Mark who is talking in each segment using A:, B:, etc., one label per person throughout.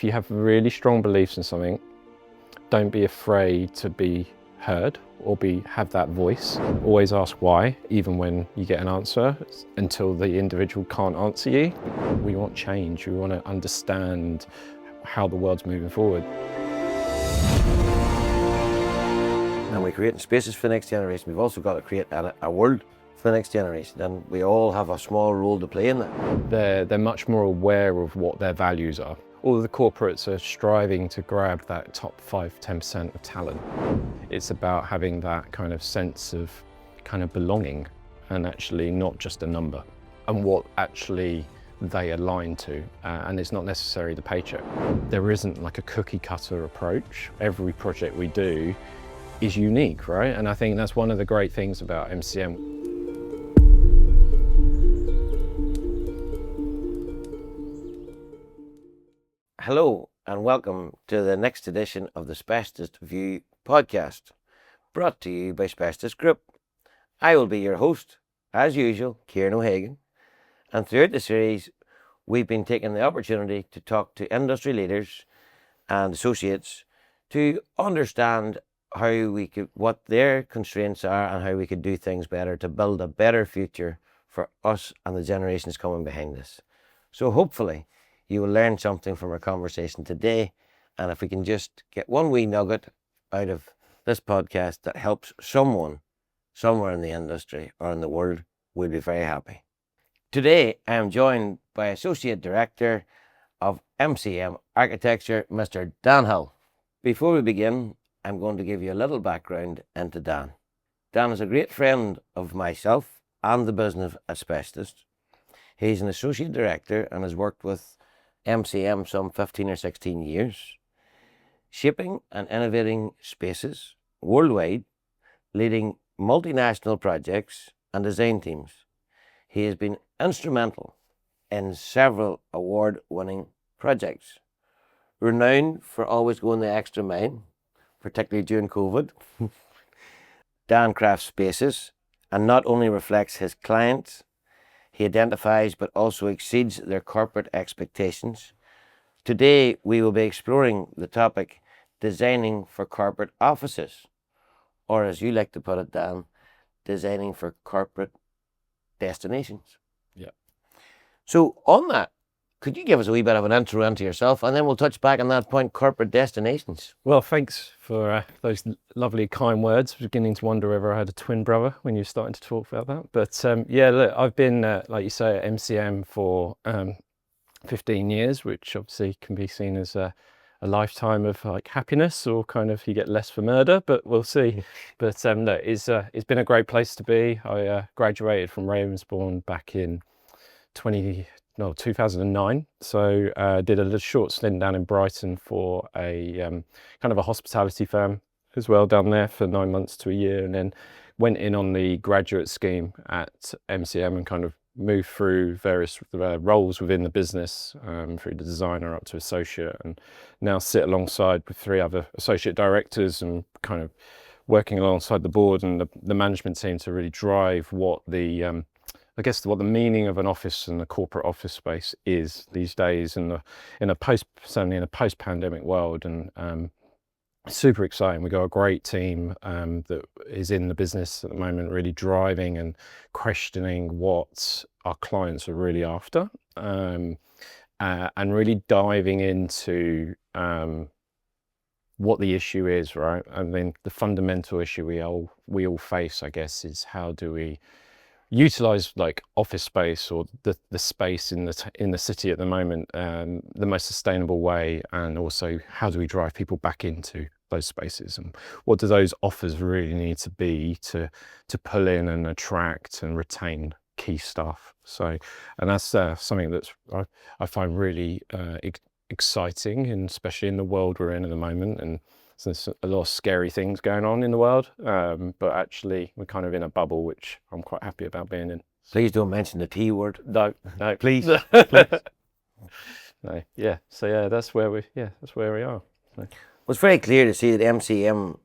A: if you have really strong beliefs in something, don't be afraid to be heard or have that voice. Always ask why, even when you get an answer, until the individual can't answer you. We want change. We want to understand how the world's moving forward.
B: And we're creating spaces for the next generation. We've also got to create a world for the next generation, and we all have a small role to play in that.
A: They're much more aware of what their values are. All of the corporates are striving to grab that top 5–10% of talent. It's about having that kind of sense of kind of belonging, and actually not just a number, and what actually they align to, and it's not necessarily the paycheck. There isn't like a cookie cutter approach. Every project we do is unique, right? And I think that's one of the great things about MCM.
B: Hello and welcome to the next edition of the Specialist View podcast, brought to you by Specialist Group. I will be your host, as usual, Kieran O'Hagan, and throughout the series we've been taking the opportunity to talk to industry leaders and associates to understand what their constraints are and how we could do things better to build a better future for us and the generations coming behind us. So hopefully you will learn something from our conversation today, and if we can just get one wee nugget out of this podcast that helps someone somewhere in the industry or in the world, we'll be very happy. Today I am joined by Associate Director of MCM Architecture, Mr. Dan Hill. Before we begin, I'm going to give you a little background into Dan. Dan is a great friend of myself and the business as Specialist. He's an Associate Director and has worked with MCM some 15 or 16 years, shaping and innovating spaces worldwide, leading multinational projects and design teams. He has been instrumental in several award-winning projects, renowned for always going the extra mile, particularly during COVID. Dan crafts spaces and not only reflects his clients, he identifies but also exceeds their corporate expectations. Today we will be exploring the topic designing for corporate offices, or as you like to put it, Dan, designing for corporate destinations.
A: Yeah.
B: So on that, could you give us a wee bit of an intro into yourself, and then we'll touch back on that point, corporate destinations.
A: Well, thanks for those lovely kind words. I was beginning to wonder whether I had a twin brother when you were starting to talk about that. But yeah, look, I've been, like you say, at MCM for 15 years, which obviously can be seen as a lifetime of like happiness, or kind of you get less for murder, but we'll see. But look, it's been a great place to be. I graduated from Ravensbourne back in 2009. So did a little short stint down in Brighton for a kind of a hospitality firm as well down there for 9 months to a year, and then went in on the graduate scheme at MCM and kind of moved through various roles within the business, through the designer up to associate, and now sit alongside with 3 other associate directors and kind of working alongside the board and the management team to really drive what the what the meaning of an office and a corporate office space is these days in a post-pandemic world. And super exciting. We got a great team that is in the business at the moment, really driving and questioning what our clients are really after, and really diving into what the issue is, right? I mean, the fundamental issue we all face, I guess, is how do we utilize like office space or the space in the city at the moment the most sustainable way, and also how do we drive people back into those spaces, and what do those offers really need to be to pull in and attract and retain key staff. So, and that's something that's I find really exciting, and especially in the world we're in at the moment. And so there's a lot of scary things going on in the world, but actually we're kind of in a bubble, which I'm quite happy about being in.
B: Please don't mention the T word.
A: No,
B: Please.
A: please. No, yeah. So yeah, that's where we are. So.
B: Well, it's very clear to see that MCM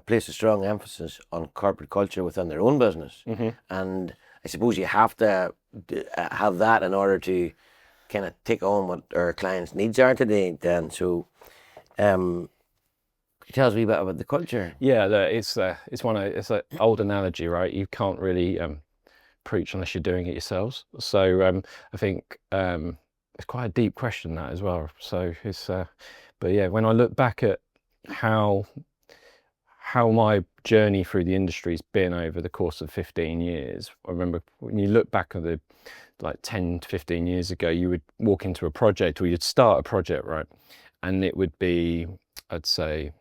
B: place a strong emphasis on corporate culture within their own business, and I suppose you have to have that in order to kind of take on what our clients' needs are today. Then, so um, tell us a wee bit about the culture.
A: Yeah, it's it's an old analogy, right? You can't really preach unless you're doing it yourselves. So I think it's quite a deep question, that as well. So it's but yeah, when I look back at how my journey through the industry's been over the course of 15 years, I remember when you look back at the like 10 to 15 years ago, you would walk into a project, or you'd start a project, right? And it would be, I'd say,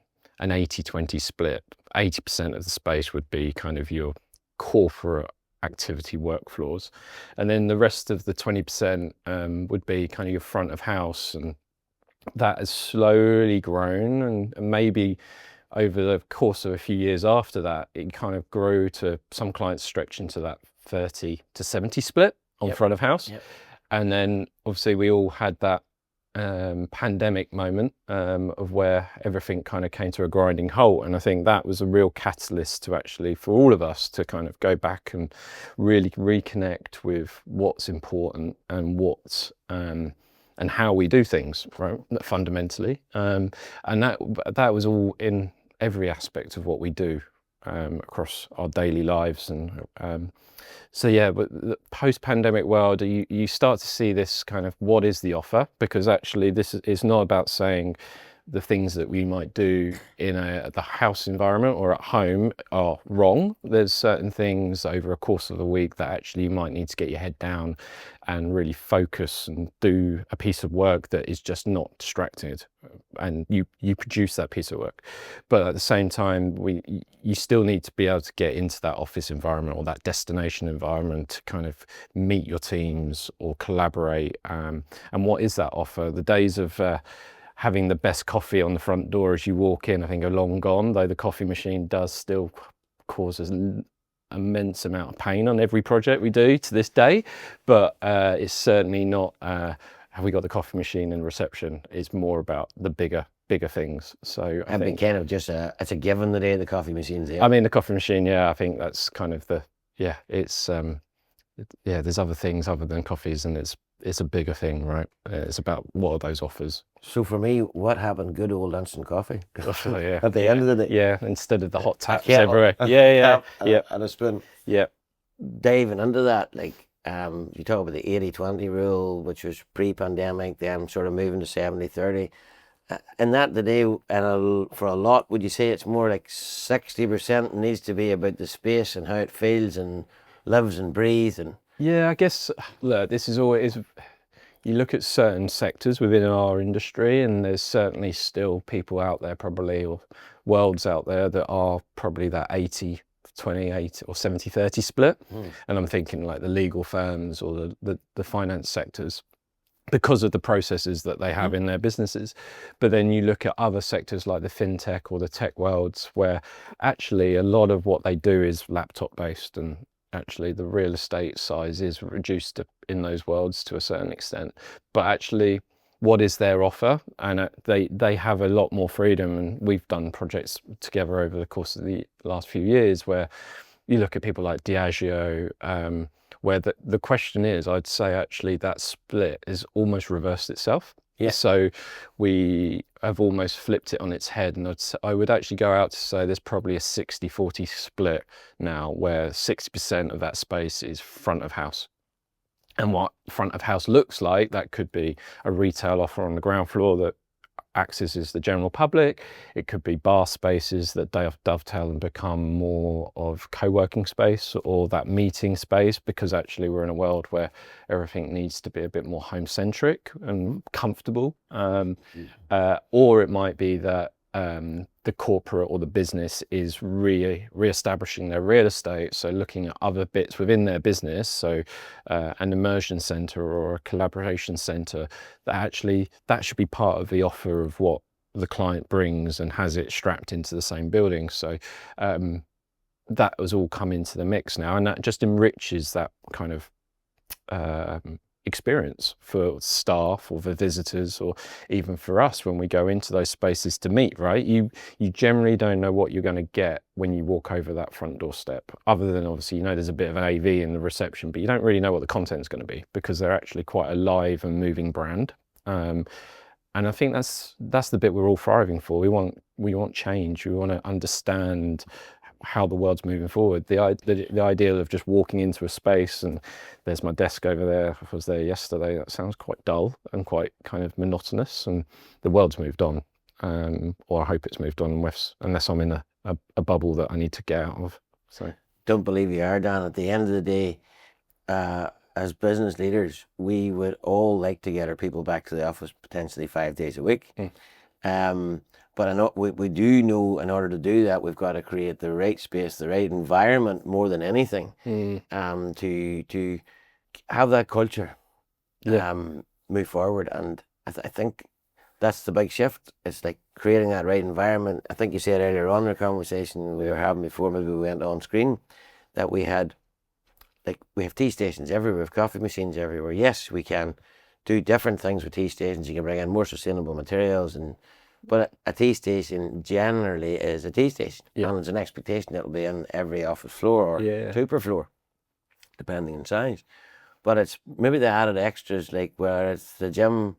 A: an 80-20 split. 80% of the space would be kind of your corporate activity workflows, and then the rest of the 20% would be kind of your front of house. And that has slowly grown, and maybe over the course of a few years after that, it kind of grew to some clients stretch into that 30-70 split on
B: Yep.
A: front of house.
B: Yep.
A: And then obviously we all had that pandemic moment of where everything kind of came to a grinding halt. And I think that was a real catalyst to actually, for all of us, to kind of go back and really reconnect with what's important and what's and how we do things, right? Fundamentally, and that was all in every aspect of what we do across our daily lives. And so yeah, but the post-pandemic world, you start to see this kind of what is the offer, because actually this is not about saying the things that we might do in the house environment or at home are wrong. There's certain things over a course of the week that actually you might need to get your head down and really focus and do a piece of work that is just not distracted, and you produce that piece of work. But at the same time, you still need to be able to get into that office environment or that destination environment to kind of meet your teams or collaborate. And what is that offer? The days of having the best coffee on the front door as you walk in, I think, are long gone, though the coffee machine does still cause an immense amount of pain on every project we do to this day. But it's certainly not, have we got the coffee machine in reception? It's more about the bigger things. So I think
B: kind of just it's a given today, the coffee machine's there.
A: I mean, the coffee machine, yeah, I think that's kind of it's yeah, there's other things other than coffees, and it's a bigger thing, right? It's about what are those offers.
B: So for me, what happened? Good old instant coffee.
A: Oh, yeah.
B: At the end of the day.
A: Yeah, instead of the hot taps
B: kettle,
A: everywhere. Yeah.
B: And a spoon.
A: Yeah.
B: Diving into that, like you talk about the 80-20 rule, which was pre-pandemic, then sort of moving to 70-30. And that today, and for a lot, would you say it's more like 60% needs to be about the space and how it feels and lives and breathes? And
A: yeah, I guess, look, this is always, you look at certain sectors within our industry, and there's certainly still people out there probably, or worlds out there, that are probably that 80-20 or 70-30 split. And I'm thinking like the legal firms or the finance sectors, because of the processes that they have in their businesses. But then you look at other sectors like the fintech or the tech worlds, where actually a lot of what they do is laptop based, and actually the real estate size is reduced in those worlds to a certain extent. But actually, what is their offer? And they have a lot more freedom. And we've done projects together over the course of the last few years where you look at people like Diageo, where the question is, I'd say actually that split is almost reversed itself.
B: Yeah.
A: So we have almost flipped it on its head, and I would actually go out to say there's probably a 60-40 split now, where 60% of that space is front of house. And what front of house looks like, that could be a retail offer on the ground floor that accesses the general public. It could be bar spaces that dovetail and become more of co-working space or that meeting space, because actually we're in a world where everything needs to be a bit more home-centric and comfortable. Or it might be that the corporate or the business is re-establishing their real estate, so looking at other bits within their business, so an immersion center or a collaboration center, that should be part of the offer of what the client brings and has it strapped into the same building. So that has all come into the mix now, and that just enriches that kind of experience for staff or for visitors, or even for us when we go into those spaces to meet, right? You generally don't know what you're going to get when you walk over that front doorstep, other than obviously, there's a bit of an AV in the reception, but you don't really know what the content's going to be, because they're actually quite a live and moving brand. And I think that's the bit we're all thriving for. We want change. We want to understand how the world's moving forward. The ideal of just walking into a space and there's my desk over there. I was there yesterday. That sounds quite dull and quite kind of monotonous. And the world's moved on, or I hope it's moved on, unless I'm in a bubble that I need to get out of. So
B: Don't believe you are, Dan. At the end of the day, as business leaders, we would all like to get our people back to the office potentially 5 days a week. But I know we do know, in order to do that, we've got to create the right space, the right environment, more than anything, to have that culture move forward. And I think that's the big shift. It's like creating that right environment. I think you said earlier on in our conversation we were having before maybe we went on screen, that we have tea stations everywhere, we have coffee machines everywhere. Yes, we can do different things with tea stations. You can bring in more sustainable materials, but a tea station generally is a tea station, and there's an expectation it'll be in every office floor or two per floor, depending on size. But it's maybe the added extras, like where it's the gym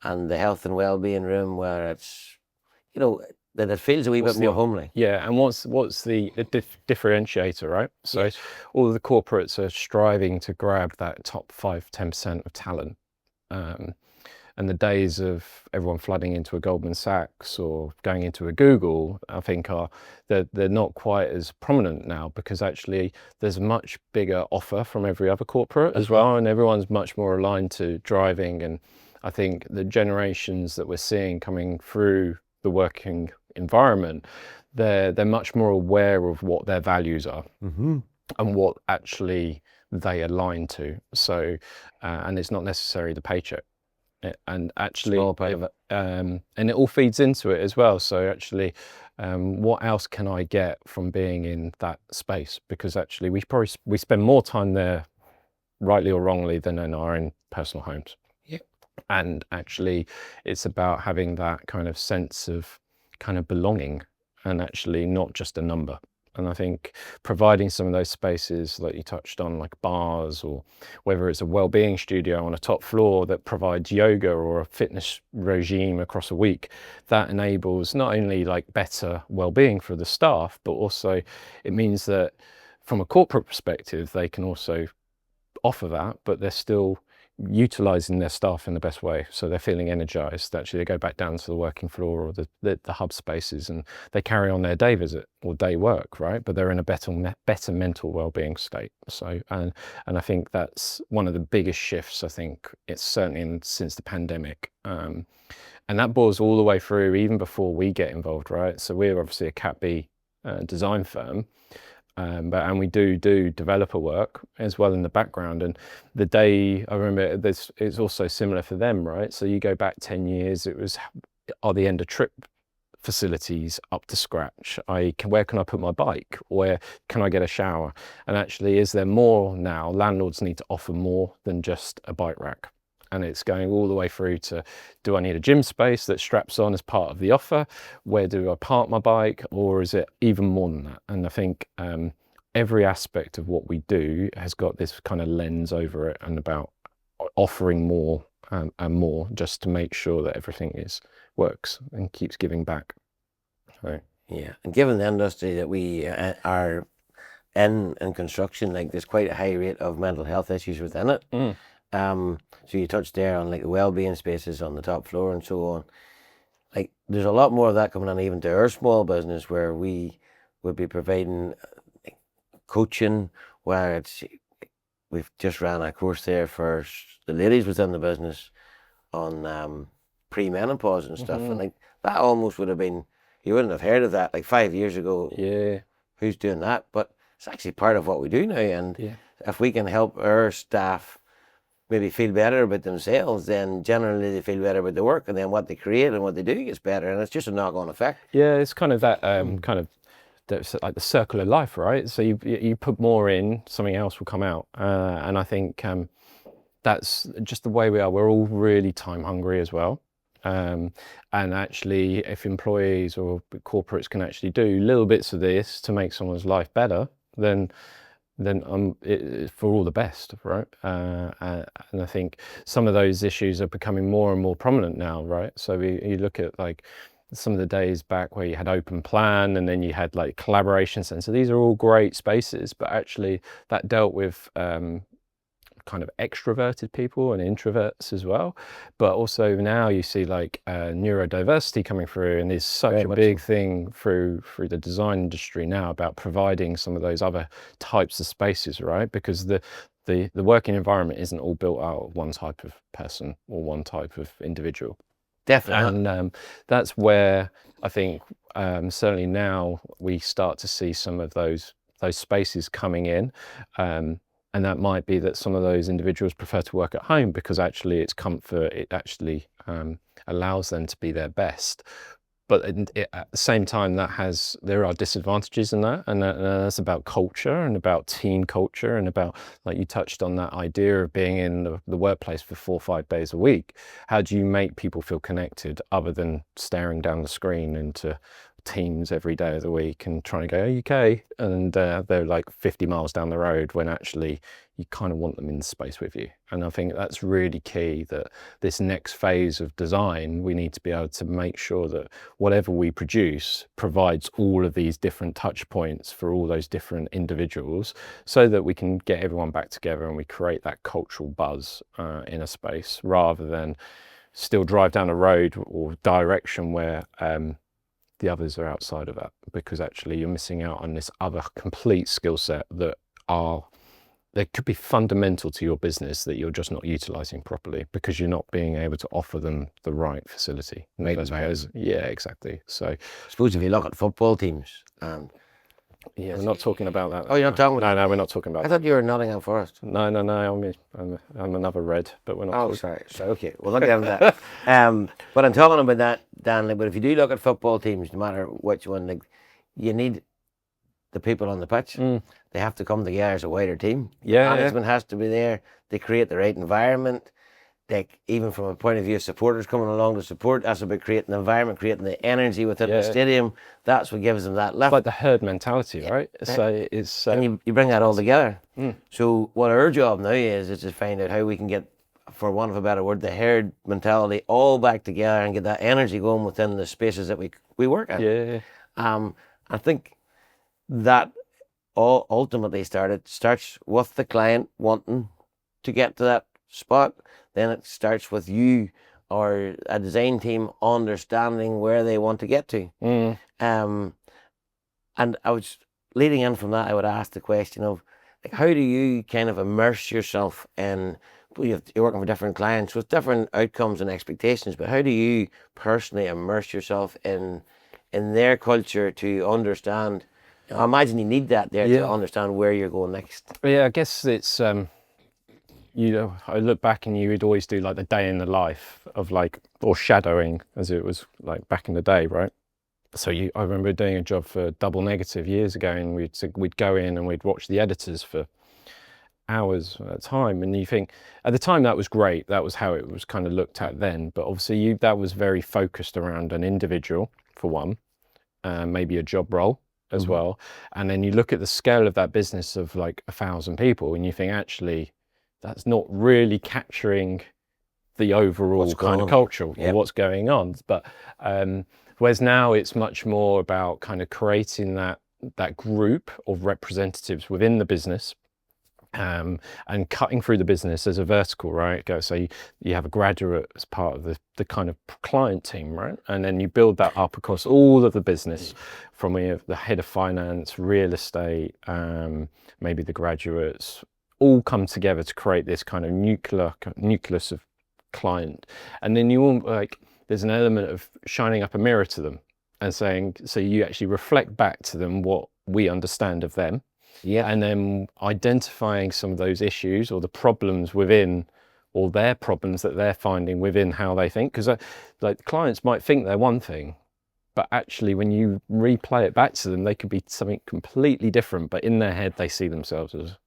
B: and the health and well-being room, where it's, that it feels a wee bit more homely.
A: Yeah, and what's the differentiator, right? So all of the corporates are striving to grab that top 5-10% of talent. And the days of everyone flooding into a Goldman Sachs or going into a Google, I think they're not quite as prominent now, because actually there's a much bigger offer from every other corporate as well, and everyone's much more aligned to driving. And I think the generations that we're seeing coming through the working environment, they're much more aware of what their values are and what actually they align to. So, and it's not necessarily the paycheck. And actually, and it all feeds into it as well. So actually, what else can I get from being in that space? Because actually, we spend more time there, rightly or wrongly, than in our own personal homes. And actually, it's about having that kind of sense of kind of belonging, and actually not just a number. And I think providing some of those spaces like you touched on, like bars, or whether it's a well-being studio on a top floor that provides yoga or a fitness regime across a week, that enables not only like better well-being for the staff, but also it means that from a corporate perspective, they can also offer that, but they're still utilizing their staff in the best way, so they're feeling energized. Actually, they go back down to the working floor or the hub spaces, and they carry on their day visit or day work, right? But they're in a better mental well-being state. So and I think that's one of the biggest shifts. I think it's certainly since the pandemic, and that boils all the way through even before we get involved, right? So we're obviously a Cat B design firm. And we do developer work as well in the background. And the day, I remember it's also similar for them, right? So you go back 10 years, it was, are the end of trip facilities up to scratch? Where can I put my bike? Where can I get a shower? And actually, is there more now? Landlords need to offer more than just a bike rack. And it's going all the way through to, do I need a gym space that straps on as part of the offer? Where do I park my bike? Or is it even more than that? And I think every aspect of what we do has got this kind of lens over it, and about offering more and more, just to make sure that everything works and keeps giving back. So.
B: Yeah, and given the industry that we are in construction, like there's quite a high rate of mental health issues within it. So you touched there on like the well-being spaces on the top floor and so on. Like there's a lot more of that coming on even to our small business, where we would be providing coaching, where we've just ran a course there for the ladies within the business on pre-menopause and stuff. And like that almost would have been, you wouldn't have heard of that like 5 years ago.
A: Yeah.
B: Who's doing that? But it's actually part of what we do now. And if we can help our staff maybe feel better about themselves, then generally they feel better about the work, and then what they create and what they do gets better, and it's just a knock-on effect.
A: Yeah, it's kind of that kind of like the circle of life, right? So you put more in, something else will come out, and I think that's just the way we are. We're all really time hungry as well. And actually, if employees or corporates can actually do little bits of this to make someone's life better, then it's for all the best, right? And I think some of those issues are becoming more and more prominent now, right? So you look at like some of the days back where you had open plan and then you had like collaboration centers. So these are all great spaces, but actually that dealt with kind of extroverted people and introverts as well. But also now you see like neurodiversity coming through, and there's such
B: Very
A: a
B: much
A: big
B: so.
A: thing through the design industry now about providing some of those other types of spaces, right? Because the working environment isn't all built out of one type of person or one type of individual.
B: Definitely.
A: And that's where I think certainly now we start to see some of those spaces coming in. And that might be that some of those individuals prefer to work at home because actually it's comfort, it actually allows them to be their best. But at the same time, there are disadvantages in that, and that's about culture and about team culture and about, like you touched on, that idea of being in the workplace for 4 or 5 days a week. How do you make people feel connected other than staring down the screen into Teams every day of the week and trying to go, "Are you okay?" And they're like 50 miles down the road when actually you kind of want them in the space with you. And I think that's really key, that this next phase of design, we need to be able to make sure that whatever we produce provides all of these different touch points for all those different individuals, so that we can get everyone back together and we create that cultural buzz in a space, rather than still drive down a road or direction where the others are outside of that, because actually you're missing out on this other complete skill set that could be fundamental to your business that you're just not utilizing properly because you're not being able to offer them the right facility.
B: Right environment.
A: Yeah, exactly. So
B: I suppose if you look at football teams, and
A: yeah, we're not talking about that.
B: oh, you're not talking about
A: No, we're not talking
B: I
A: about
B: thought you were Nottingham Forest.
A: No, I'm another red, but we're not
B: Oh,
A: talking.
B: sorry. Okay. Well, look at that. But I'm talking about that, Dan. Like, but if you do look at football teams, no matter which one, like, you need the people on the pitch. They have to come together as a wider team.
A: Yeah,
B: Management has to be there. They create the right environment. Like, even from a point of view of supporters coming along to support, that's about creating the environment, creating the energy within the stadium. That's what gives them that lift.
A: It's like the herd mentality, right? So it's
B: and you bring that all together. So what our job now is to find out how we can get, for want of a better word, the herd mentality all back together and get that energy going within the spaces that we work in.
A: Yeah.
B: I think that all ultimately starts with the client wanting to get to that spot. Then it starts with you or a design team understanding where they want to get to. And I was leading in from that, I would ask the question of, like, how do you kind of immerse yourself in, you're working for different clients with different outcomes and expectations, but how do you personally immerse yourself in their culture to understand? I imagine you need that there to understand where you're going next.
A: Yeah, I guess it's I look back and you would always do like the day in the life of, like, or shadowing as it was like back in the day, right? So I remember doing a job for Double Negative years ago, and we'd go in and we'd watch the editors for hours at a time, and you think at the time that was great, that was how it was kind of looked at then, but obviously that was very focused around an individual for one, maybe a job role as well, and then you look at the scale of that business of like 1,000 people and you think actually that's not really capturing the overall kind of culture or what's going on. But whereas now it's much more about kind of creating that group of representatives within the business, and cutting through the business as a vertical, right? So you have a graduate as part of the kind of client team, right? And then you build that up across all of the business, from the head of finance, real estate, maybe the graduates, all come together to create this kind of nucleus of client. And then there's an element of shining up a mirror to them and saying, so you actually reflect back to them what we understand of them. Yeah. And then identifying some of those issues or the problems within, or their problems that they're finding within how they think. Because like clients might think they're one thing, but actually when you replay it back to them, they could be something completely different, but in their head they see themselves as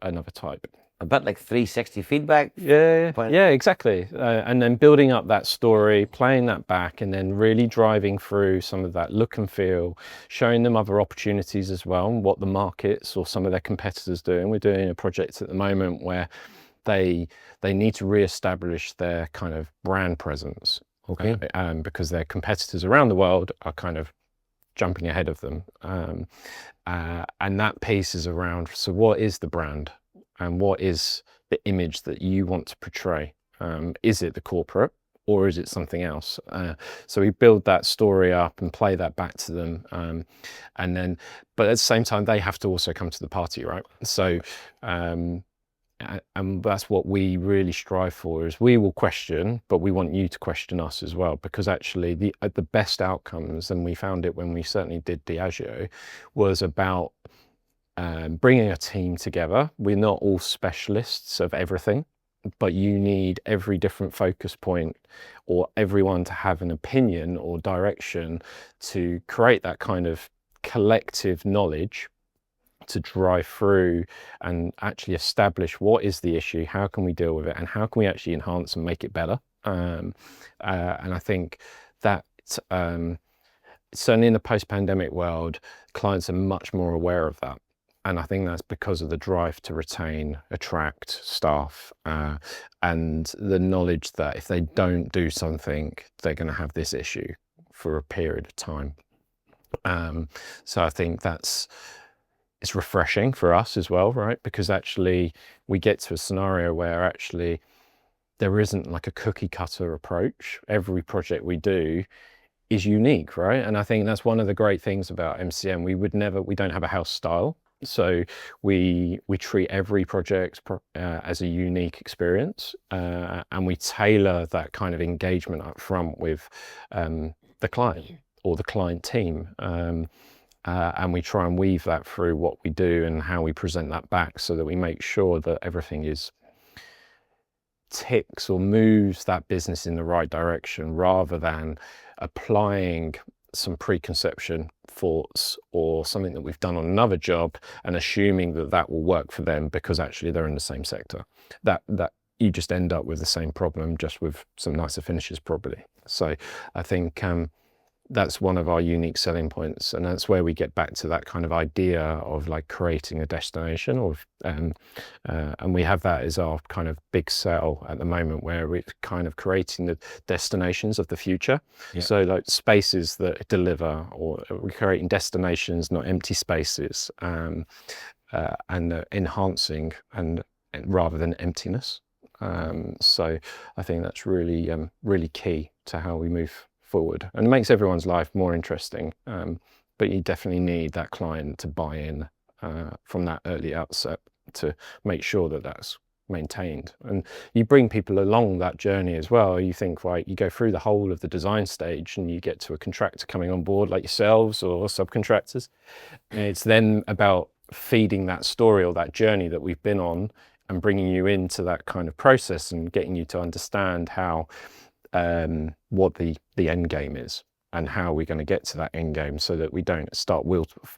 A: another type.
B: a bit like 360 feedback.
A: Yeah, exactly. And then building up that story, playing that back, and then really driving through some of that look and feel, showing them other opportunities as well, and what the markets or some of their competitors doing. We're doing a project at the moment where they need to re-establish their kind of brand presence,
B: Okay.
A: because their competitors around the world are kind of jumping ahead of them. And that piece is around, so what is the brand and what is the image that you want to portray? Is it the corporate or is it something else? So we build that story up and play that back to them. And then, but at the same time, they have to also come to the party, right? So, and that's what we really strive for, is we will question, but we want you to question us as well, because actually the best outcomes, and we found it when we certainly did Diageo, was about bringing a team together. We're not all specialists of everything, but you need every different focus point or everyone to have an opinion or direction to create that kind of collective knowledge to drive through and actually establish what is the issue, how can we deal with it, and how can we actually enhance and make it better. And I think that certainly in the post-pandemic world, clients are much more aware of that. And I think that's because of the drive to retain, attract staff, and the knowledge that if they don't do something, they're going to have this issue for a period of time. So I think it's refreshing for us as well, right? Because actually we get to a scenario where actually there isn't like a cookie cutter approach. Every project we do is unique, right? And I think that's one of the great things about MCM. We don't have a house style. So we treat every project as a unique experience, and we tailor that kind of engagement up front with the client or the client team. And we try and weave that through what we do and how we present that back, so that we make sure that everything ticks or moves that business in the right direction, rather than applying some preconception thoughts or something that we've done on another job and assuming that that will work for them because actually they're in the same sector. That you just end up with the same problem, just with some nicer finishes probably. So I think that's one of our unique selling points, and that's where we get back to that kind of idea of like creating a destination, or and we have that as our kind of big sell at the moment, where we're kind of creating the destinations of the future. Yeah. So like spaces that deliver, or we're creating destinations, not empty spaces, and enhancing and rather than emptiness. So I think that's really really key to how we move forward, and it makes everyone's life more interesting, but you definitely need that client to buy in from that early outset to make sure that that's maintained, and you bring people along that journey as well. You think, right, you go through the whole of the design stage and you get to a contractor coming on board like yourselves or subcontractors, and it's then about feeding that story or that journey that we've been on and bringing you into that kind of process and getting you to understand how what the end game is and how we're going to get to that end game, so that we don't start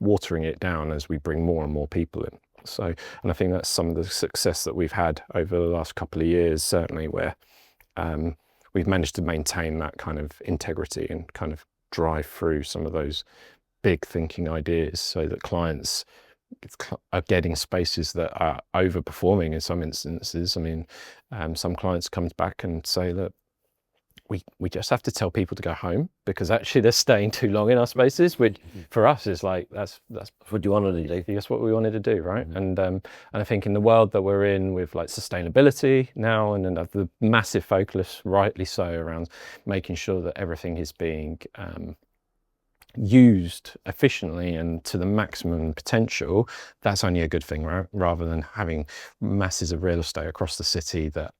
A: watering it down as we bring more and more people in. So, and I think that's some of the success that we've had over the last couple of years, certainly, where we've managed to maintain that kind of integrity and kind of drive through some of those big thinking ideas, so that clients are getting spaces that are overperforming in some instances. I mean, some clients come back and say that we just have to tell people to go home because actually they're staying too long in our spaces, which for us is like, that's
B: what you wanted to do.
A: That's what we wanted to do, right? And I think in the world that we're in with like sustainability now, and the massive focus, rightly so, around making sure that everything is being used efficiently and to the maximum potential, that's only a good thing, right? Rather than having masses of real estate across the city that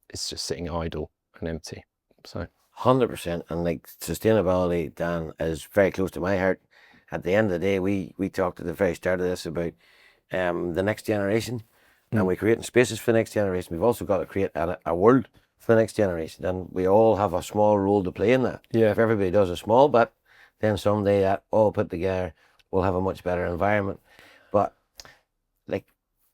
A: it's just sitting idle and empty. So
B: 100%, and like sustainability, Dan, is very close to my heart. At the end of the day, we talked at the very start of this about the next generation, and we're creating spaces for the next generation. We've also got to create a world for the next generation, and we all have a small role to play in that.
A: Yeah.
B: If everybody does a small bit, then someday that all put together will have a much better environment. But like,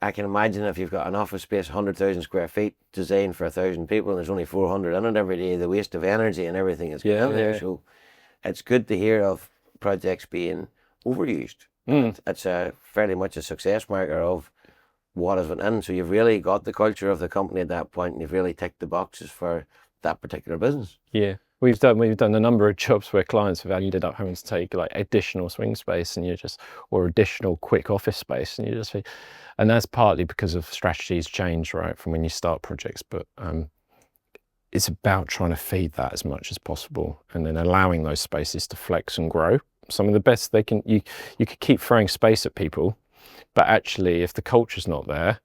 B: I can imagine if you've got an office space, 100,000 square feet, designed for 1,000 people, and there's only 400 in it every day, the waste of energy and everything is going
A: Yeah,
B: in there.
A: yeah.
B: So it's good to hear of projects being overused.
A: Mm.
B: It's a fairly much a success marker of what has went in. So you've really got the culture of the company at that point, and you've really ticked the boxes for that particular business.
A: Yeah, we've done a number of jobs where clients have ended up having to take like additional swing space, and or additional quick office space, and and that's partly because of strategies change, right, from when you start projects. But it's about trying to feed that as much as possible, and then allowing those spaces to flex and grow. Some of the best you could keep throwing space at people, but actually, if the culture's not there,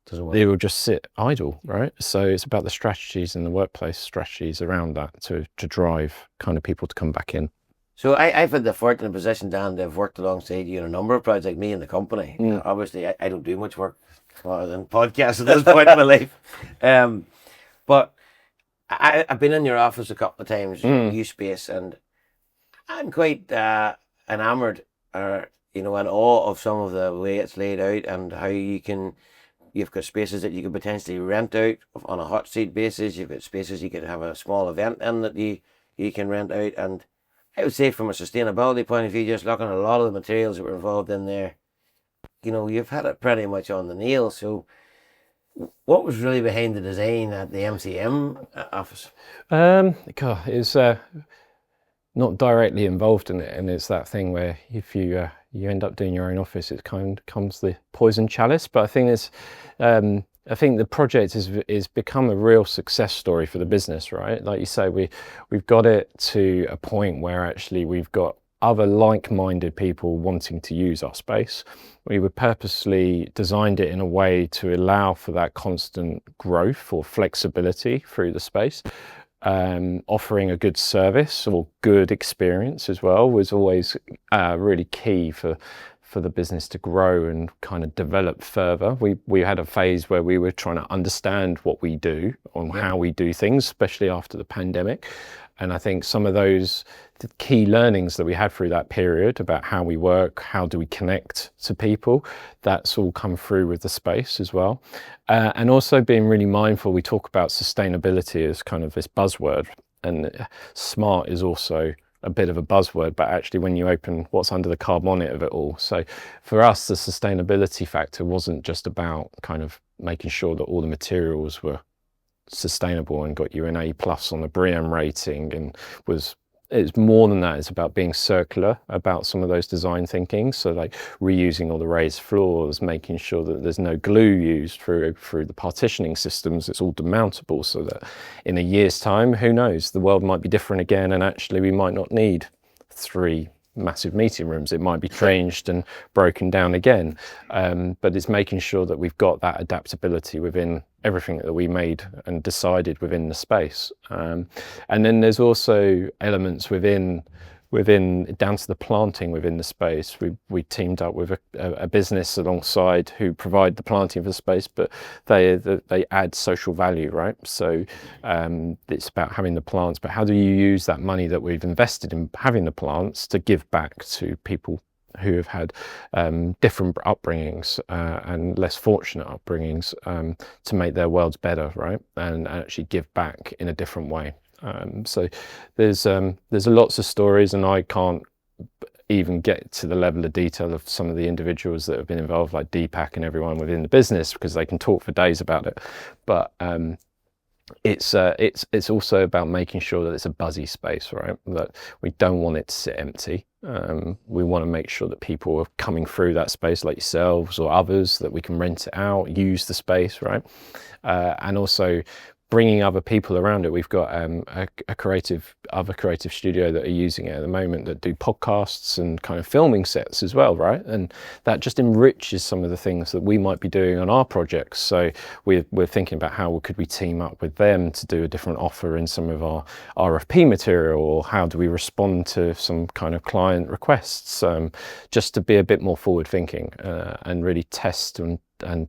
A: they will just sit idle, right? So it's about the strategies and the workplace strategies around that to drive kind of people to come back in.
B: So I've had the fortunate position, Dan, to have worked alongside you in a number of projects, me and the company. Obviously, I don't do much work other than podcasts at this point in my life. But I've been in your office a couple of times, use space, and I'm quite enamored, or in awe of some of the way it's laid out and how you've got spaces that you could potentially rent out on a hot seat basis. You've got spaces you could have a small event in that you can rent out. And I would say from a sustainability point of view, just looking at a lot of the materials that were involved in there, you've had it pretty much on the nail. So what was really behind the design at the MCM office?
A: God, it's not directly involved in it, and it's that thing where if you end up doing your own office, it kind of comes the poison chalice. But I think the project is become a real success story for the business, right? Like you say, we've got it to a point where actually we've got other like-minded people wanting to use our space. We were purposely designed it in a way to allow for that constant growth or flexibility through the space. Offering a good service or good experience as well was always really key for the business to grow and kind of develop further. We had a phase where we were trying to understand what we do and how we do things, especially after the pandemic. And I think some of those key learnings that we had through that period about how we work, how do we connect to people, that's all come through with the space as well. And also being really mindful, we talk about sustainability as kind of this buzzword, and smart is also a bit of a buzzword, but actually when you open what's under the carbonate of it all. So for us, the sustainability factor wasn't just about kind of making sure that all the materials were sustainable and got you an A+ on the BREEAM rating, and it's more than that. It's about being circular about some of those design thinking. So like reusing all the raised floors, making sure that there's no glue used through the partitioning systems. It's all demountable so that in a year's time, who knows, the world might be different again, and actually we might not need 3 massive meeting rooms. It might be changed and broken down again. But it's making sure that we've got that adaptability within everything that we made and decided within the space. And then there's also elements within down to the planting within the space. We teamed up with a business alongside who provide the planting for the space, but they add social value, right? So it's about having the plants, but how do you use that money that we've invested in having the plants to give back to people who have had different upbringings and less fortunate upbringings, to make their worlds better, right? And actually give back in a different way. So there's lots of stories, and I can't even get to the level of detail of some of the individuals that have been involved, like Deepak and everyone within the business, because they can talk for days about it. But it's also about making sure that it's a buzzy space, right? That we don't want it to sit empty. We want to make sure that people are coming through that space, like yourselves or others, that we can rent it out, use the space, right? And also bringing other people around it. We've got other creative studio that are using it at the moment that do podcasts and kind of filming sets as well, right? And that just enriches some of the things that we might be doing on our projects. So we're thinking about how could we team up with them to do a different offer in some of our RFP material, or how do we respond to some kind of client requests, just to be a bit more forward thinking and really test and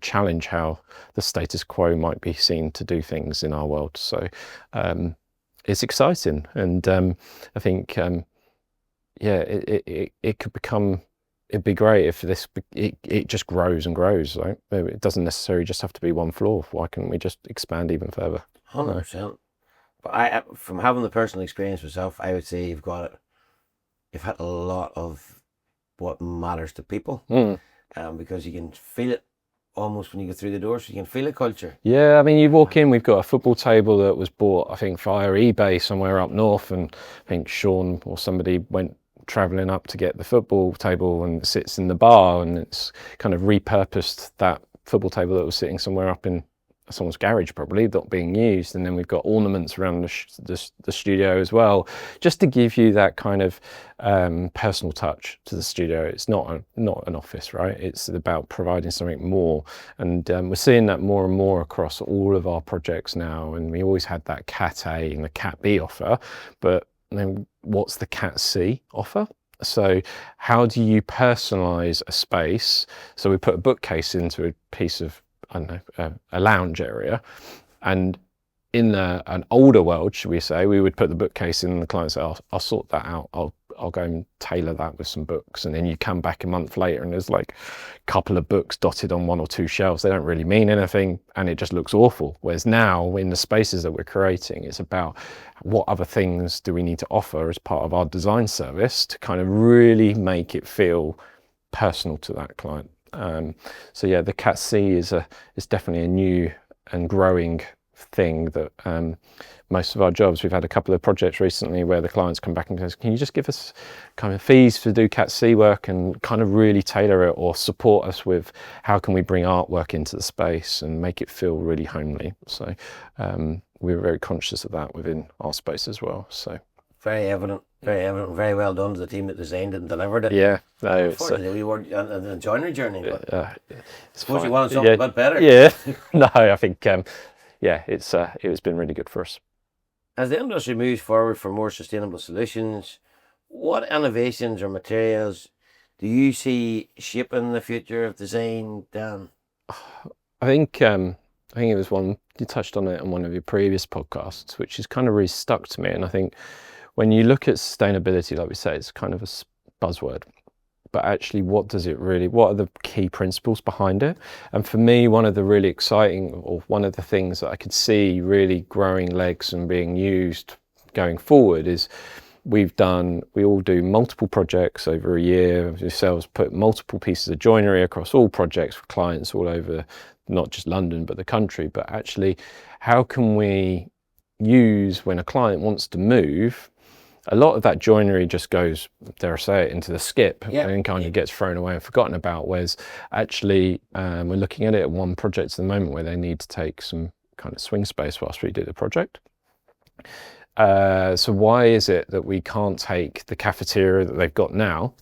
A: challenge how the status quo might be seen to do things in our world. So it's exciting, and I think it could become it'd be great if it just grows and grows. Right? It doesn't necessarily just have to be one floor. Why can't we just expand even further?
B: 100%. But I, from having the personal experience myself, I would say you've had a lot of what matters to people, because you can feel it almost when you go through the door, so you can feel a culture.
A: Yeah, I mean, you walk in, we've got a football table that was bought, I think, via eBay somewhere up north, and I think Sean or somebody went travelling up to get the football table, and it sits in the bar, and it's kind of repurposed that football table that was sitting somewhere up in someone's garage, probably not being used. And then we've got ornaments around the studio as well, just to give you that kind of personal touch to the studio. It's not an office, right? It's about providing something more, and we're seeing that more and more across all of our projects now. And we always had that Cat A and the Cat B offer, but then what's the Cat C offer? So how do you personalize a space? So we put a bookcase into a piece of, I don't know, a lounge area, and in an older world, should we say, we would put the bookcase in, and the client say, I'll sort that out. I'll go and tailor that with some books. And then you come back a month later and there's like a couple of books dotted on one or two shelves. They don't really mean anything, and it just looks awful. Whereas now in the spaces that we're creating, it's about what other things do we need to offer as part of our design service to kind of really make it feel personal to that client. So yeah, the Cat C is definitely a new and growing thing that most of our jobs, we've had a couple of projects recently where the clients come back and goes, can you just give us kind of fees to do Cat C work, and kind of really tailor it or support us with how can we bring artwork into the space and make it feel really homely. So we're very conscious of that within our space as well. So
B: very evident, very well done to the team that designed it and delivered it.
A: Yeah, no,
B: unfortunately, we weren't on the joinery journey, but suppose
A: fine.
B: you wanted something a bit better.
A: Yeah, no, I think yeah, it's been really good for us.
B: As the industry moves forward for more sustainable solutions, what innovations or materials do you see shaping the future of design, Dan?
A: I think it was one you touched on it on one of your previous podcasts, which has kind of really stuck to me. And I think when you look at sustainability, like we say, it's kind of a buzzword, but actually what are the key principles behind it? And for me, one of the really exciting, or one of the things that I could see really growing legs and being used going forward is we all do multiple projects over a year. Yourselves put multiple pieces of joinery across all projects for clients all over, not just London, but the country. But actually, how can we use, when a client wants to move, a lot of that joinery just goes, dare I say it, into the skip, and kind of gets thrown away and forgotten about. Whereas actually, we're looking at it at one project at the moment where they need to take some kind of swing space whilst we do the project. So why is it that we can't take the cafeteria that they've got now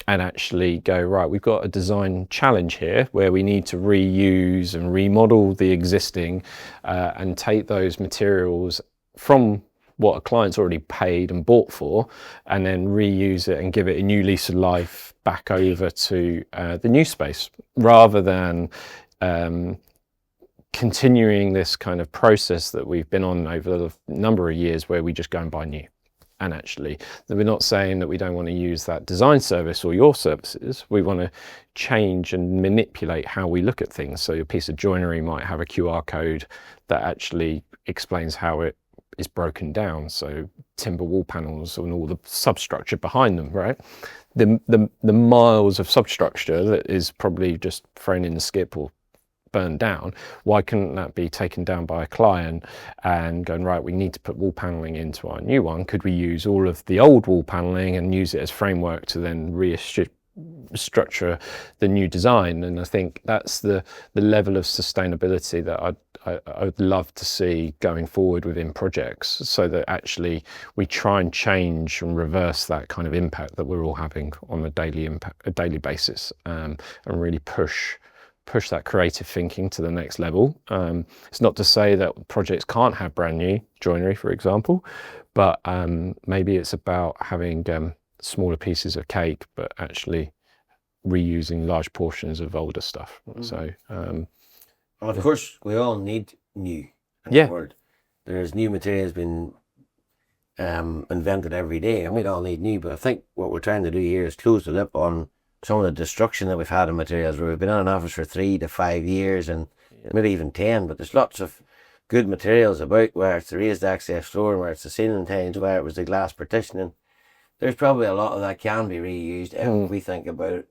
A: and actually go, right, we've got a design challenge here where we need to reuse and remodel the existing and take those materials from what a client's already paid and bought for, and then reuse it and give it a new lease of life back over to the new space, rather than continuing this kind of process that we've been on over a number of years where we just go and buy new. And actually, we're not saying that we don't want to use that design service or your services. We want to change and manipulate how we look at things. So a piece of joinery might have a QR code that actually explains how it is broken down. So timber wall panels and all the substructure behind them, right? The miles of substructure that is probably just thrown in the skip or burned down, why couldn't that be taken down by a client and going, right, we need to put wall paneling into our new one? Could we use all of the old wall paneling and use it as framework to then restructure the new design? And I think that's the level of sustainability that I would love to see going forward within projects, so that actually we try and change and reverse that kind of impact that we're all having on a daily basis, and really push that creative thinking to the next level. It's not to say that projects can't have brand new joinery, for example, but maybe it's about having smaller pieces of cake, but actually reusing large portions of older stuff. So,
B: well, of course, we all need new in the world. There's new materials being invented every day, and we all need new. But I think what we're trying to do here is close the loop on some of the destruction that we've had in materials, where we've been in an office for 3 to 5 years and maybe even 10, but there's lots of good materials about, where it's the raised access floor, where it's the ceiling tiles, where it was the glass partitioning. There's probably a lot of that can be reused if we think about it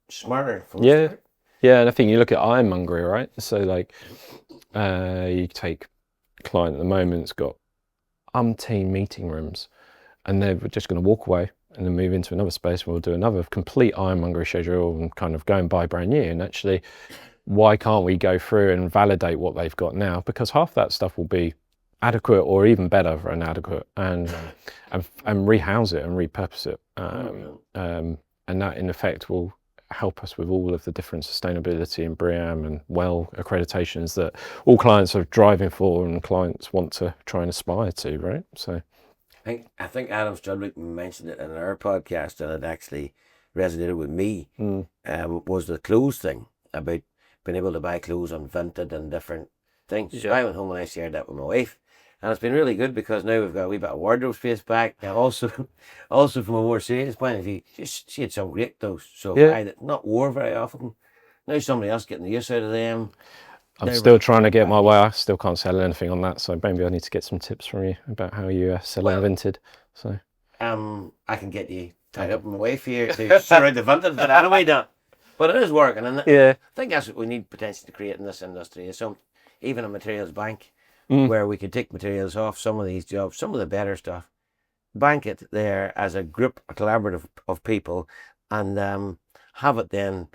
B: smarter from the start.
A: Yeah, and I think you look at ironmongery, right? So like, you take a client at the moment's got umpteen meeting rooms, and they're just going to walk away and then move into another space. We'll do another complete ironmongery schedule and kind of go and buy brand new. And actually, why can't we go through and validate what they've got now? Because half that stuff will be adequate or even better than adequate, and rehouse it and repurpose it. And that in effect will help us with all of the different sustainability and BREEAM and WELL accreditations that all clients are driving for and clients want to try and aspire to, right? So
B: I think Adam Strudwick mentioned it in our podcast, and it actually resonated with me. Was the clothes thing, about being able to buy clothes on Vinted and different things. So I went home and I shared that with my wife, and it's been really good because now we've got a wee bit of wardrobe space back. And also from a more serious point of view, she had some great clothes, so I did not wore very often. Now somebody else getting the use out of them.
A: I'm still trying to get my way. I still can't sell anything on that, so maybe I need to get some tips from you about how you sell on Vinted. So
B: I can get you tied up with my wife here to sort out the Vinted, but anyway, that. But it is working, and I think that's what we need potentially to create in this industry, is even a materials bank where we could take materials off some of these jobs, some of the better stuff, bank it there as a group, a collaborative of people, and have it then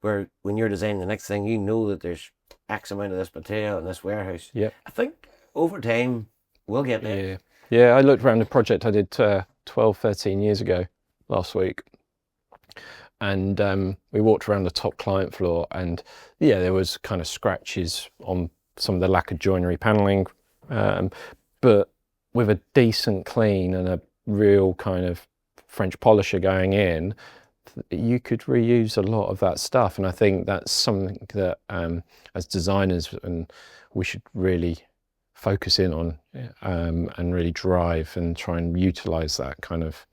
B: where when you're designing the next thing, you know that there's X amount of this material in this warehouse.
A: Yeah,
B: I think over time we'll get there.
A: Yeah, I looked around the project I did 12, 13 years ago last week, and we walked around the top client floor, and there was kind of scratches on some of the lacquer joinery paneling, but with a decent clean and a real kind of French polisher going in, you could reuse a lot of that stuff. And I think that's something that as designers, and we should really focus in on, and really drive and try and utilize that kind of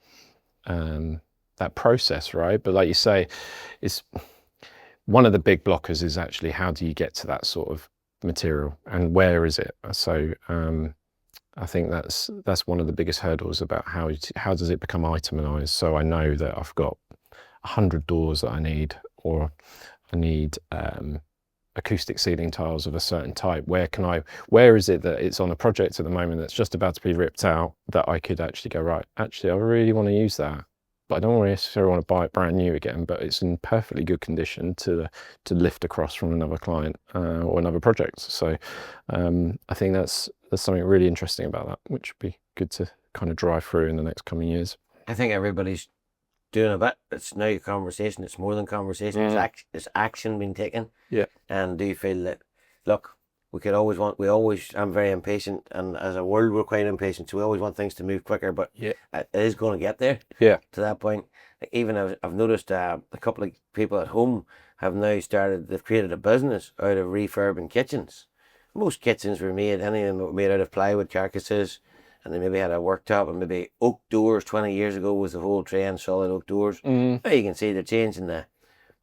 A: that process, right? But like you say, it's one of the big blockers is actually how do you get to that sort of material and where is it? So I think that's one of the biggest hurdles about how does it become itemized. So I know that I've got 100 doors that I need, or I need acoustic ceiling tiles of a certain type. Where is it that it's on a project at the moment that's just about to be ripped out, that I could actually go, right, actually I really want to use that, but I don't necessarily want to buy it brand new again, but it's in perfectly good condition to lift across from another client or another project. So I think that's something really interesting about that, which would be good to kind of drive through in the next coming years.
B: I think everybody's doing a bit. It's now a conversation. It's more than conversation. It's action being taken.
A: Yeah.
B: And do you feel that, look, I'm very impatient, and as a world we're quite impatient, so we always want things to move quicker, but it is going to get there.
A: Yeah.
B: To that point. Even I've noticed a couple of people at home have now they've created a business out of refurbing kitchens. Most kitchens were made, any of them were made out of plywood carcasses, and they maybe had a worktop, and maybe oak doors 20 years ago was the whole trend, solid oak doors. Now you can see they're changing the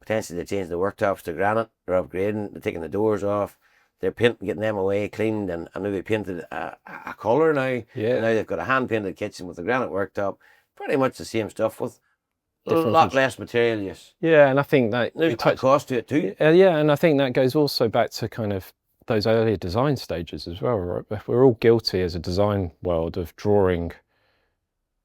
B: worktops to granite. They're upgrading, they're taking the doors off, they're getting them away, cleaned, and maybe painted a colour now.
A: Yeah.
B: And now they've got a hand painted kitchen with a granite worktop. Pretty much the same stuff with a lot less material use.
A: Yeah, and I think that
B: there's a cost to it too.
A: Yeah, and I think that goes also back to kind of those earlier design stages as well, right? We're all guilty as a design world of drawing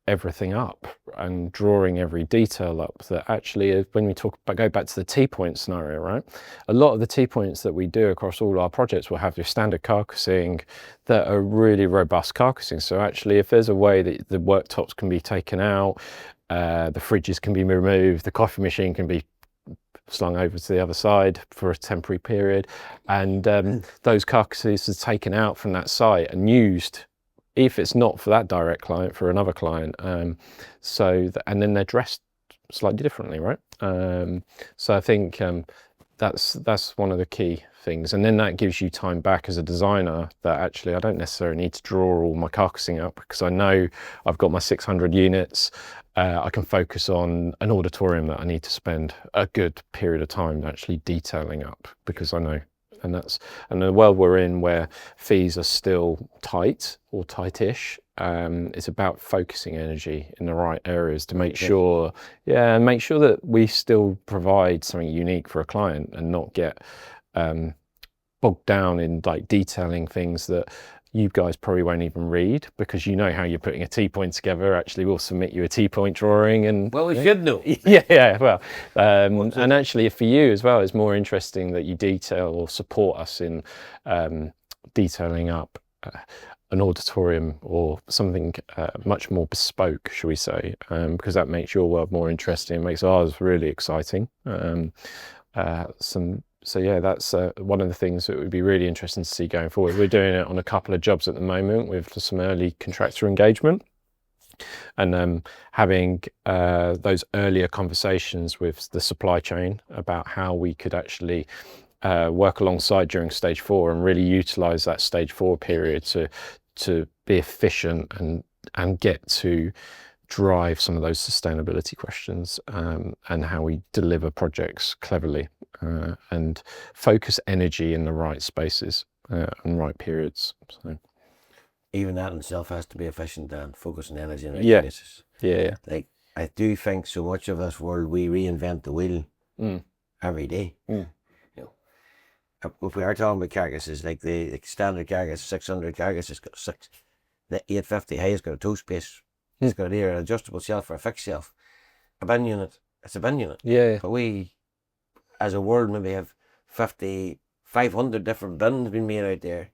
A: everything up and drawing every detail up, that actually when we go back to the T-point scenario, right? A lot of the T-points that we do across all our projects will have your standard carcassing that are really robust carcassing. So actually if there's a way that the worktops can be taken out, the fridges can be removed, the coffee machine can be slung over to the other side for a temporary period, and those carcasses are taken out from that site and used, if it's not for that direct client, for another client, and then they're dressed slightly differently, right? So I think that's one of the key things, and then that gives you time back as a designer that actually I don't necessarily need to draw all my carcassing up because I know I've got my 600 units. I can focus on an auditorium that I need to spend a good period of time actually detailing up because I know. And the world we're in where fees are still tight or tightish, it's about focusing energy in the right areas to make sure, and make sure that we still provide something unique for a client and not get bogged down in like detailing things that you guys probably won't even read because you know how you're putting a T-point together. Actually, we'll submit you a T-point drawing, and
B: Well, we should know.
A: yeah. Well, and actually, for you as well, it's more interesting that you detail or support us in detailing up an auditorium or something much more bespoke, shall we say? Because that makes your world more interesting. It makes ours really exciting. So yeah, that's one of the things that would be really interesting to see going forward. We're doing it on a couple of jobs at the moment with some early contractor engagement, and having those earlier conversations with the supply chain about how we could actually work alongside during stage 4 and really utilize that stage 4 period to be efficient and get to drive some of those sustainability questions, and how we deliver projects cleverly and focus energy in the right spaces and right periods. So
B: Even that in itself has to be efficient and focus on energy in the right
A: yeah,
B: places.
A: yeah.
B: Like, I do think so much of this world, we reinvent the wheel every day. You know, if we are talking about carcasses, like the standard carcass, 600 carcass has got six. The 850 high has got a toe space. It's got either an adjustable shelf or a fixed shelf. A bin unit, it's a bin unit.
A: Yeah.
B: But we, as a world, maybe have 50, 500 different bins being made out there,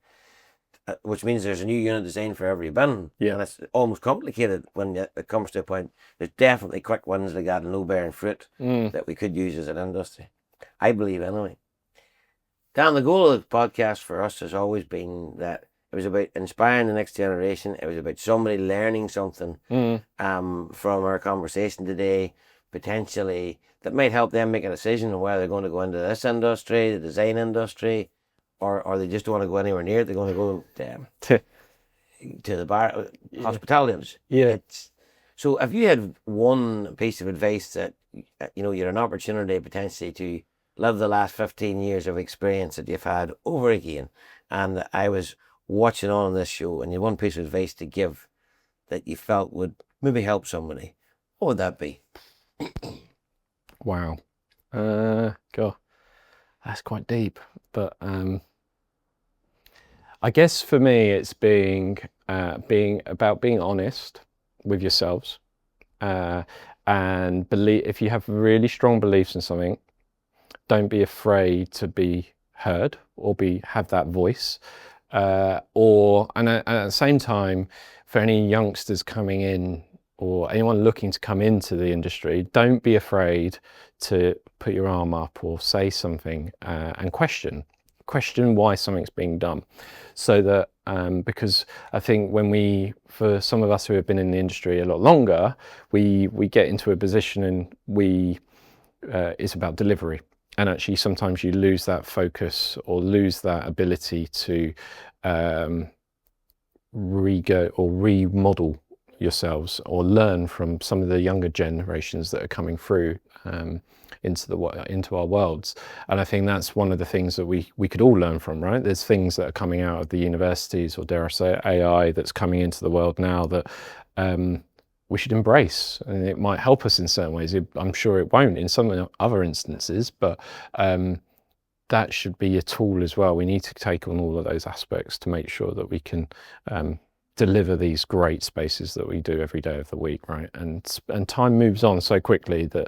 B: which means there's a new unit designed for every bin.
A: Yeah.
B: And it's almost complicated when it comes to a point. There's definitely quick ones like that and low-bearing fruit that we could use as an industry. I believe, anyway. Dan, the goal of the podcast for us has always been that it was about inspiring the next generation. It was about somebody learning something from our conversation today, potentially, that might help them make a decision on whether they're going to go into this industry, the design industry, or they just don't want to go anywhere near it. They're going to go to the bar, hospitality industry.
A: Yeah.
B: So if you had one piece of advice that, you're an opportunity potentially to live the last 15 years of experience that you've had over again, and I was watching on this show, and you had one piece of advice to give that you felt would maybe help somebody, what would that be?
A: Wow. God, that's quite deep. But I guess for me, it's being honest with yourselves, and believe. If you have really strong beliefs in something, don't be afraid to be heard or have that voice. And at the same time, for any youngsters coming in or anyone looking to come into the industry, don't be afraid to put your arm up or say something and question why something's being done. So that because I think for some of us who have been in the industry a lot longer, we get into a position and it's about delivery. And actually, sometimes you lose that focus or lose that ability to remodel yourselves or learn from some of the younger generations that are coming through into our worlds. And I think that's one of the things that we could all learn from, right? There's things that are coming out of the universities, or dare I say AI, that's coming into the world now that we should embrace, and it might help us in certain ways. I'm sure it won't in some other instances, but that should be a tool as well. We need to take on all of those aspects to make sure that we can deliver these great spaces that we do every day of the week, right? And time moves on so quickly that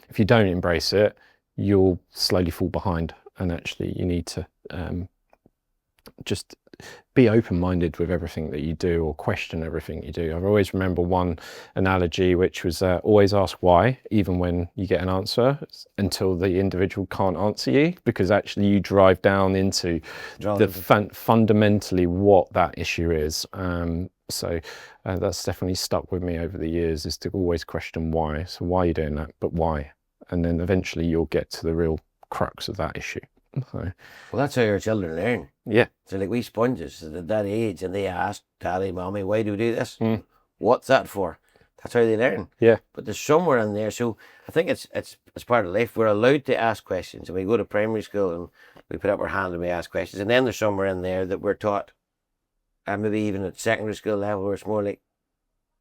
A: if you don't embrace it, you'll slowly fall behind. And actually, you need to just be open-minded with everything that you do, or question everything you do. I always remember one analogy, which was always ask why, even when you get an answer, until the individual can't answer you, because actually you drive down into fundamentally what that issue is. So that's definitely stuck with me over the years, is to always question why. So why are you doing that? But why? And then eventually you'll get to the real crux of that issue. So,
B: Well, that's how your children learn.
A: yeah.
B: So like we sponges at that age, and they ask daddy, mommy, why do we do this?
A: Mm.
B: What's that for? That's how they learn.
A: Yeah.
B: But there's somewhere in there. So I think it's part of life. We're allowed to ask questions, and we go to primary school and we put up our hand and we ask questions. And then there's somewhere in there that we're taught, and maybe even at secondary school level, where it's more like,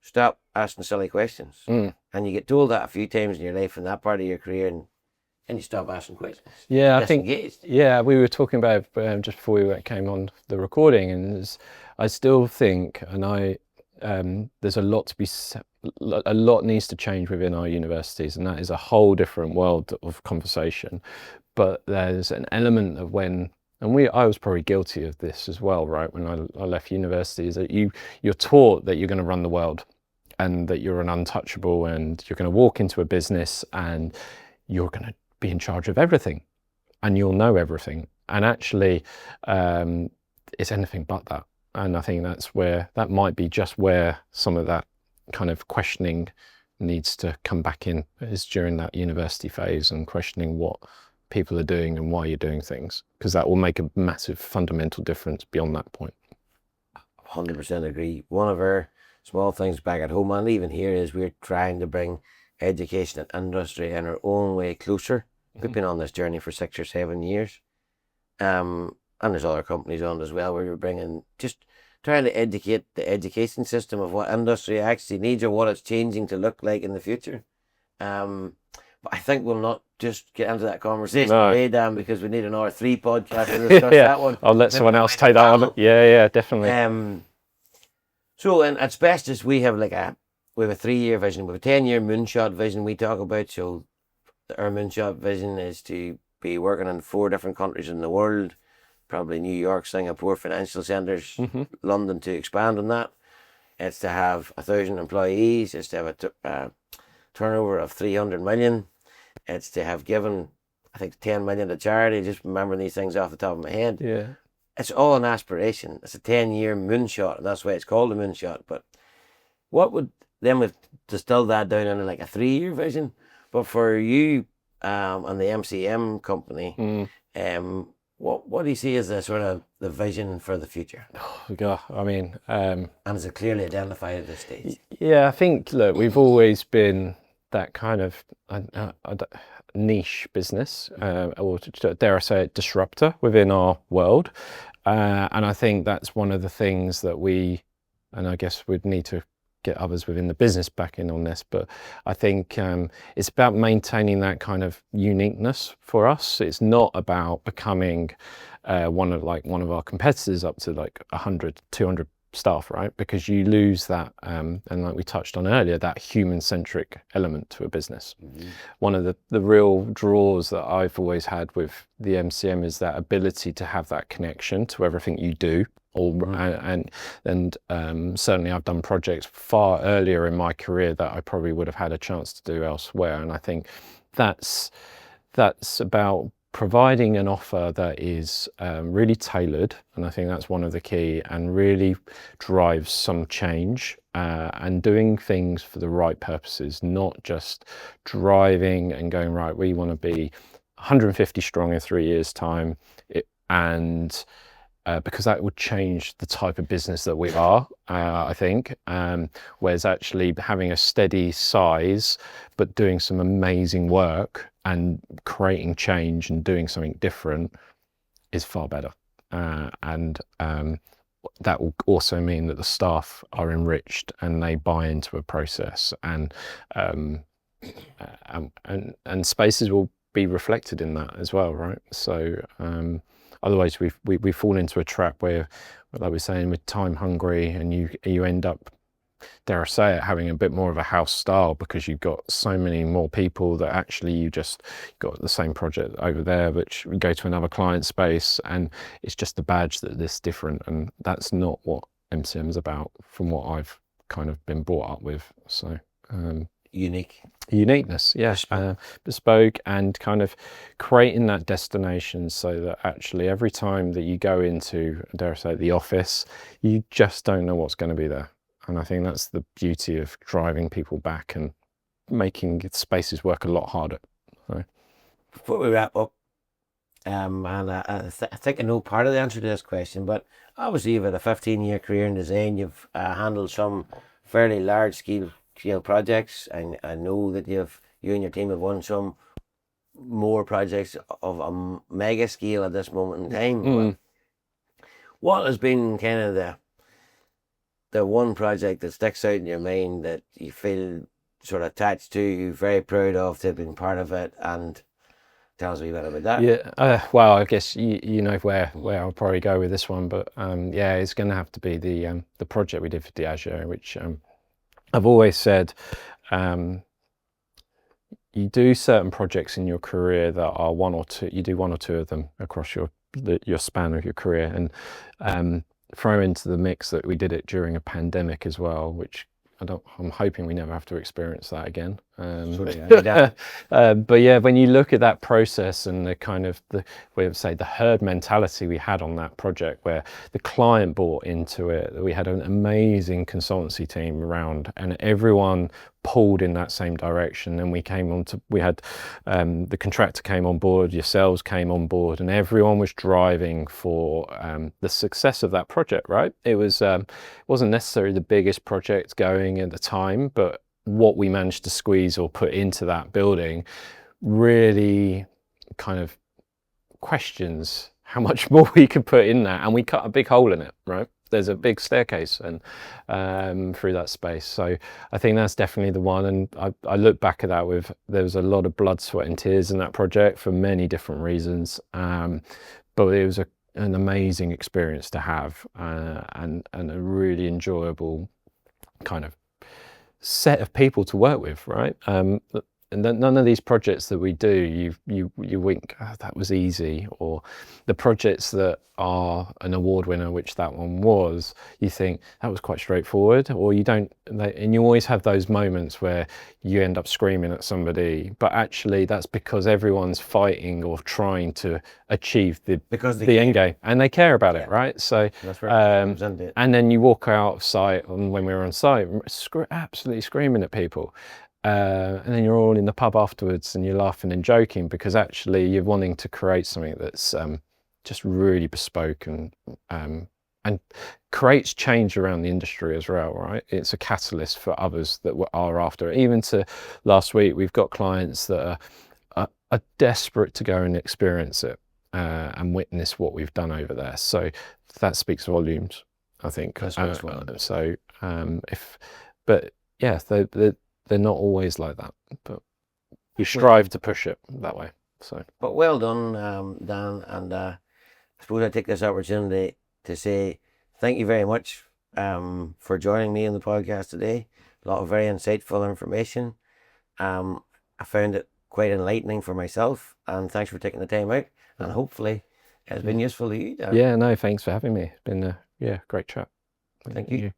B: stop asking silly questions.
A: Mm.
B: And you get told that a few times in your life in that part of your career, and you stop asking questions.
A: Yeah, I think.
B: Disengaged.
A: Yeah, we were talking about just before we came on the recording, and I still think, and there's a lot to be a lot needs to change within our universities, and that is a whole different world of conversation. But there's an element of when, and I was probably guilty of this as well, right? When I left university, is that you're taught that you're going to run the world, and that you're an untouchable, and you're going to walk into a business and you're going to be in charge of everything, and you'll know everything. And actually, it's anything but that. And I think that might be just where some of that kind of questioning needs to come back in, is during that university phase, and questioning what people are doing and why you're doing things, because that will make a massive fundamental difference beyond that point.
B: 100% agree. One of our small things back at home, and even here, is we're trying to bring education and industry in our own way closer. We've been on this journey for 6 or 7 years. And there's other companies on as well, where we're bringing, just trying to educate the education system of what industry actually needs, or what it's changing to look like in the future. But I think we'll not just get into that conversation today, Dan, because we need an R3 podcast to discuss
A: Yeah,
B: that one.
A: I'll let someone else take that on. Yeah, definitely.
B: So at Asbestos, we have a 3-year vision, we have a 10-year moonshot vision we talk about. So our moonshot vision is to be working in 4 different countries in the world, probably New York, Singapore, financial centres, London, to expand on that. It's to have 1,000 employees. It's to have a turnover of 300 million. It's to have given, I think, 10 million to charity, just remembering these things off the top of my head.
A: Yeah.
B: It's all an aspiration. It's a 10-year moonshot, and that's why it's called a moonshot. But what would, then we've distilled that down into a 3-year vision. But for you and the MCM company, what do you see as the sort of the vision for the future?
A: Oh, God, I mean...
B: and is it clearly identified at this stage?
A: Yeah, I think, look, we've always been that kind of niche business, or dare I say it, disruptor within our world. And I think that's one of the things that and I guess we'd need to get others within the business back in on this, but I think it's about maintaining that kind of uniqueness for us. It's not about becoming one of our competitors up to 100, 200 staff, right? Because you lose that, and like we touched on earlier, that human-centric element to a business. One of the real draws that I've always had with the MCM is that ability to have that connection to everything you do. And certainly I've done projects far earlier in my career that I probably would have had a chance to do elsewhere. And I think that's about providing an offer that is really tailored, and I think that's one of the key, and really drives some change, and doing things for the right purposes, not just driving and going, right, we want to be 150 strong in 3 years' time, because that would change the type of business that we are, I think. Whereas actually having a steady size, but doing some amazing work and creating change and doing something different is far better. And that will also mean that the staff are enriched and they buy into a process, and spaces will be reflected in that as well, right? So otherwise we fall into a trap where, like we're saying, with time hungry, and you end up, dare I say it, having a bit more of a house style, because you've got so many more people that actually you just got the same project over there, which we go to another client space, and it's just the badge that this different, and that's not what MCM is about, from what I've kind of been brought up with. So uniqueness, yes, bespoke, and kind of creating that destination, so that actually every time that you go into, dare I say, the office, you just don't know what's going to be there. And I think that's the beauty of driving people back and making spaces work a lot harder. So,
B: before we wrap up, And I think I know part of the answer to this question, but obviously you've had a 15-year career in design. You've handled some fairly large scale projects, and I know that you and your team have won some more projects of a mega scale at this moment in time. But
A: Mm.
B: what has been kind of the one project that sticks out in your mind that you feel sort of attached to, you're very proud of to have been part of it, and tell us a wee bit about that.
A: Yeah, well, I guess you know where I'll probably go with this one, but yeah, it's going to have to be the project we did for Diageo, which I've always said um, you do certain projects in your career that are one or two. You do one or two of them across your span of your career, and throw into the mix that we did it during a pandemic as well, which I'm hoping we never have to experience that again.
B: So yeah,
A: But yeah, when you look at that process and the kind of we would say the herd mentality we had on that project, where the client bought into it, we had an amazing consultancy team around, and everyone pulled in that same direction. And we had the contractor came on board, yourselves came on board, and everyone was driving for the success of that project. Right? It wasn't necessarily the biggest project going at the time, but what we managed to squeeze or put into that building really kind of questions how much more we could put in that, and we cut a big hole in it. Right? There's a big staircase and through that space. So I think that's definitely the one. And I look back at that with, there was a lot of blood, sweat and tears in that project for many different reasons. But it was an amazing experience to have, and a really enjoyable kind of set of people to work with, right? And none of these projects that we do, you wink, oh, that was easy, or the projects that are an award winner, which that one was, you think that was quite straightforward, or you don't, and you always have those moments where you end up screaming at somebody, but actually that's because everyone's fighting or trying to achieve the end game, and they care about it, right? So
B: that's right.
A: and then you walk out of site, and when we were on site, absolutely screaming at people. And then you're all in the pub afterwards and you're laughing and joking because actually you're wanting to create something that's just really bespoke and creates change around the industry as well, right? It's a catalyst for others that are after it. Even to last week, we've got clients that are desperate to go and experience it and witness what we've done over there. So that speaks volumes, I think. But yeah, they're not always like that, but you strive to push it that way. So,
B: but well done, Dan. And I suppose I take this opportunity to say thank you very much for joining me on the podcast today. A lot of very insightful information. I found it quite enlightening for myself, and thanks for taking the time out. And hopefully, it's been useful to you, Dan.
A: Yeah, no, thanks for having me. It's been a great chat.
B: Thank you.